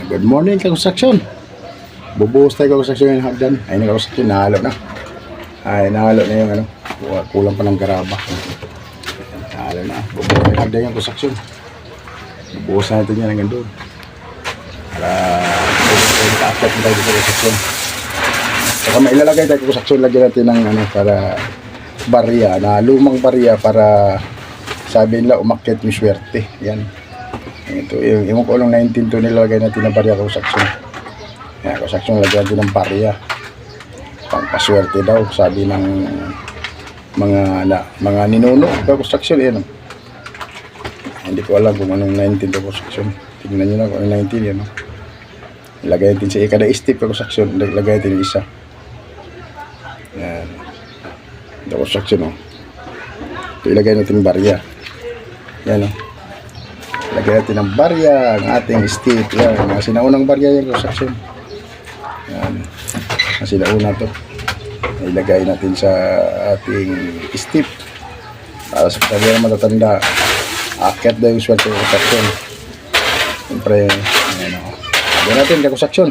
Good morning, kakonstruksyon. Bubuhos tayo kakonstruksyon yung hagdan. Ay, nakakonstruksyon, nahalo na. Ay, nahalo na yung ano. Kulang pa ng garaba. Nahalo na. Bubuhos tayo hagdan yung konstruksyon. Bubuhos natin yan hanggang doon. Para i-upload tayo sa konstruksyon. Saka mailalagay tayo konstruksyon. Lagyan natin ng ano, para barya, na lumang barya para sabi nila umakyat yung swerte. Yan. Ito, yung kulong 19 to nilalagay natin ng barya konstruksyon. Yan, konstruksyon lagyan natin ng barya. Pangpaswerte daw, sabi ng mga ninuno sa konstruksyon. Yan. Hindi ko alam kung anong 19 to konstruksyon. Tingnan nyo na kung anong 19 yan. Ilagay natin sa kada step sa konstruksyon. Ilagay natin yung isa. Yan. Ito konstruksyon. Ito ilagay natin yung barya. Yan o. Lagyan natin ng barya, ang ating step. Yan, kasi naunang barya yung construction. Yan, kasi nauna to. Ilagay natin sa ating step. Para sa kanya matatanda, akit daw yung swerte ng construction. Siyempre, yan o. Lagyan natin yung construction.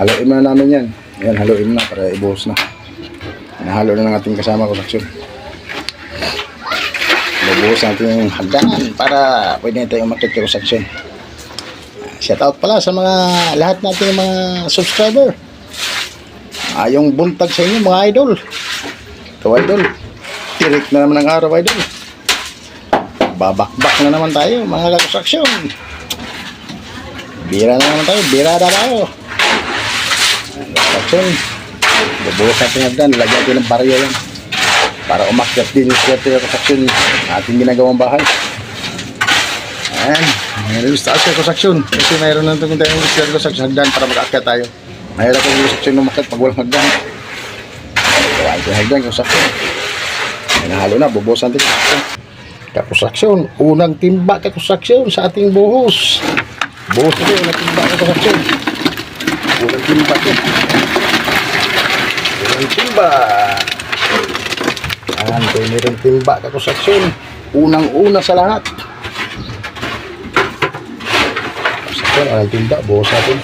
Haluin mo na namin yan. Yan, haluin mo na para ibuhos na. Nahalo na ng ating kasama construction. Bubuhos natin yung hagdan para pwede natin umakit yung konstruksyon. Shoutout pala sa mga lahat natin mga subscriber. Yung buntag sa inyo mga idol. Ito idol, tirik na naman ang araw idol. Babakbak na naman tayo mga konstruksyon. Bira na naman tayo, birada tayo. Konstruksyon. Bubuhos natin yung hagdan, lagyan natin ng barya yan para umakyat din yung swerte ng konstruksyon ating ginagawang bahay. Ayan, mayroon sa taas yung konstruksyon kasi mayroon na itong tayong swerte ng konstruksyon hagdan para mag-akyat tayo. Mayroon yung konstruksyon na umakyat pag walang hagdan. Kaya ito yung hagdan yung konstruksyon. Nahalo na, bubuhos natin kakonstruksyon. Unang timba kakonstruksyon sa ating buhos. Buhos natin, unang timba kakonstruksyon. Unang timba ito. Unang timba. Ayan, kaya mayroong timba kakonstruksyon. Unang-una sa lahat. Konstruksyon, anong timba, buhos natin.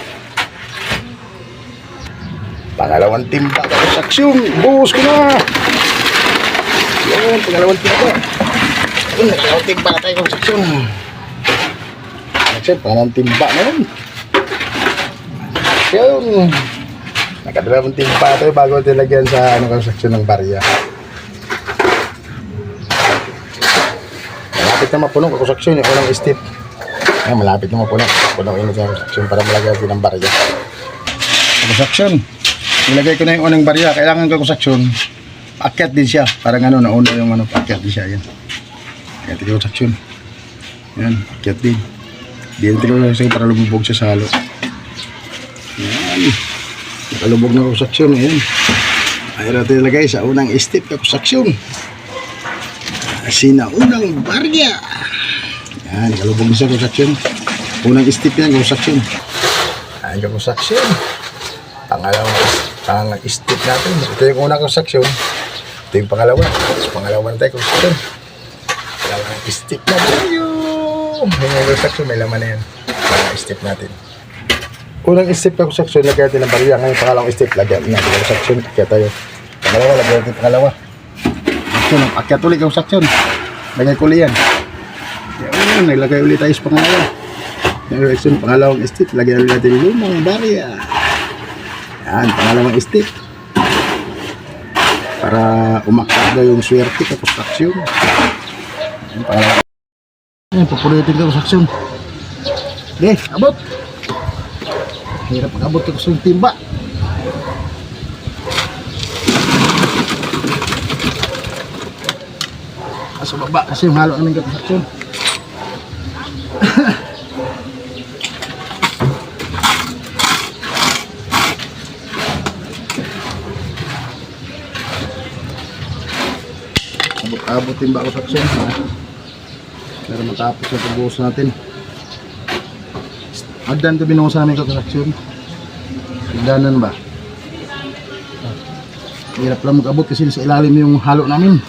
Pangalawang timba kakonstruksyon, buhos ko na. Yan, pangalawang timba. Pangalawang timba tayo konstruksyon. Pangalawang timba na yun. Konstruksyon. Nakadalawang timba tayo bago tilagyan sa konstruksyon ng barya. Malapit na mapuno kakonstruksyon yung unang step. Ay, malapit na mapuno. Puno yung konstruksyon para malagay natin ng barya. Konstruksyon. Ilagay ko na yung unang barya. Kailangan konstruksyon. Akyat din siya. Parang ano, nauna yung ano, akyat din siya. Yan. Akyat din konstruksyon. Yan, akyat din. Diyan din konstruksyon para lumubog siya sa halo. Yan. Nakalubog na konstruksyon. Yan. Ay, natin ilagay sa unang step konstruksyon. Sinaunang barya. Yan, kalubog sa konstruksyon. Unang step yan, konstruksyon. Ayan, konstruksyon. Pangalawang step natin. Ito yung unang konstruksyon. Ito yung pangalawa. So, pangalawa na tayo, konstruksyon. Pangalawang step na tayo. Yung konstruksyon, may laman na yan. Pangalawang step natin. Unang step na konstruksyon, lagyan natin ng barya. Ngayon, pangalawang step, lagyan natin ng konstruksyon. Kaya tayo. Pangalawa, lagyan natin pangalawa. Akyat ulit yung konstruksyon. Lagay ko ulit yan. Yan, naglagay ulit tayo sa pangalawa. Yung pangalawang step, lagyan ulit natin lumang barya. Yan, pangalawang step. Para umakyat daw yung swerte sa konstruksyon. Yan, pangalawang. Yan, pupulitin ka konstruksyon. Okay, abot. Hirap pag-abot ka sa timba. Sa baba kasi yung halo namin kakonstruksyon. Abot yung ba konstruksyon para matapos na pagbuhos natin. Hagdan ito binuhos namin kakonstruksyon. Hagdanan ba? Hirap lang mag-abot kasi sa ilalim yung halo namin.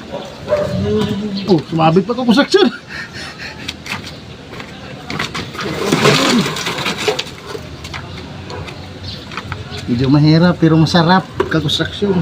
Oh, sumabit pa ko konstruksyon. Medyo mahirap pero masarap kakonstruksyon.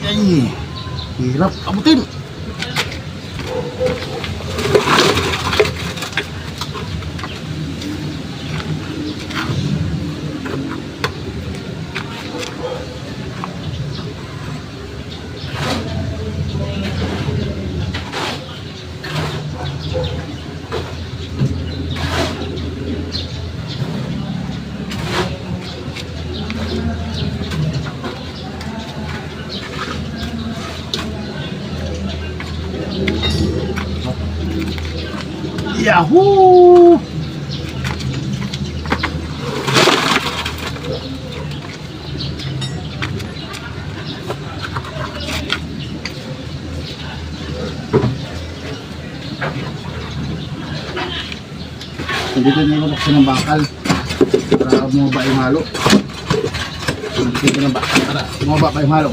Ay, hirap abutin. Yahoo! Dito na yung buksan ng bakal para bumaba yung halo. Dito ng bakal para bumaba pa yung halo.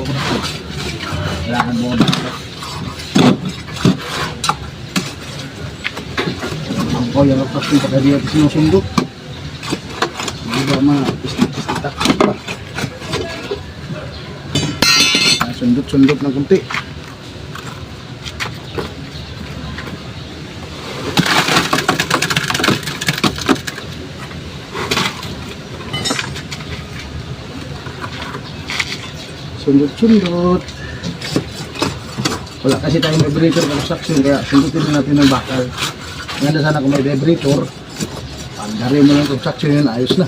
Kailangan bumaba ito. Oh, yung lapas yung pagkadiya sinusundot. Hindi ba mga pistik-pistik pa. Sundot-sundot ng kunti. Sundot-sundot. Wala kasi tayong vibrator construction kaya sundutin na natin ng bakal. Ganda sana kung may vibrator. Pagdarin mo lang construction yun, ayos na.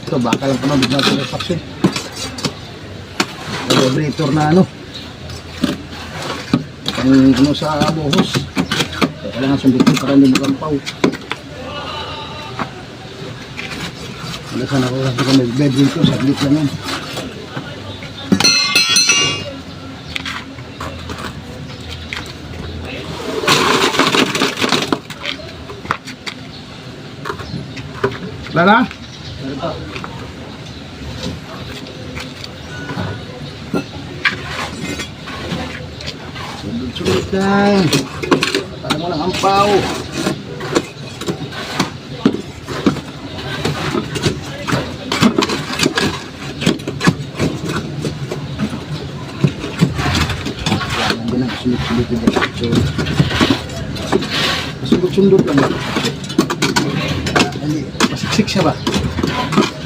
Ito, baka lang panabig natin construction. May vibrator na ano. Ano sa buhos. Kailangan sundutin para hindi magampaw. Ganda sana kung may vibrator, saglit lang yun. Lala? Sulit-sulit lang. Para mo lang ampaw. Hindi na sulit-sulit yung pagkakasyon. Sundot-sundot lang. Hindi, masiksik siya ba?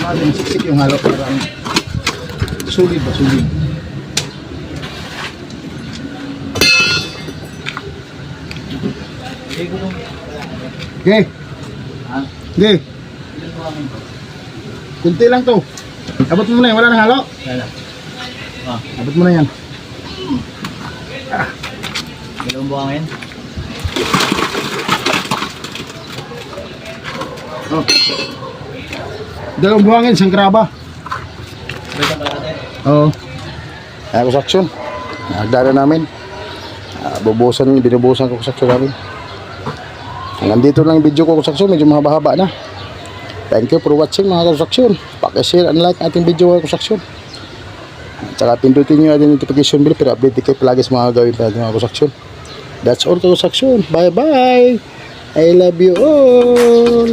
Masiksik yung halo para sulit ba? Sulit. Okay. Okay. Kunti lang to. Abot mo na yan, wala nang halo? Wala. Abot mo na yan. Dalawang buhangin. Oh. Dalawang buhangin, isang graba. Balik pala natin. Oo. Ayan, construction. Nagdala namin. Binubusan ko construction namin. Nandito lang yung video ko construction. Medyo mahaba-haba na. Thank you for watching mga construction. Paki-share and like ating video mga construction. At saka pindutin nyo ating notification bell para update kayo palagi sa mga gawin natin mga construction. That's all construction. Bye bye. I love you all.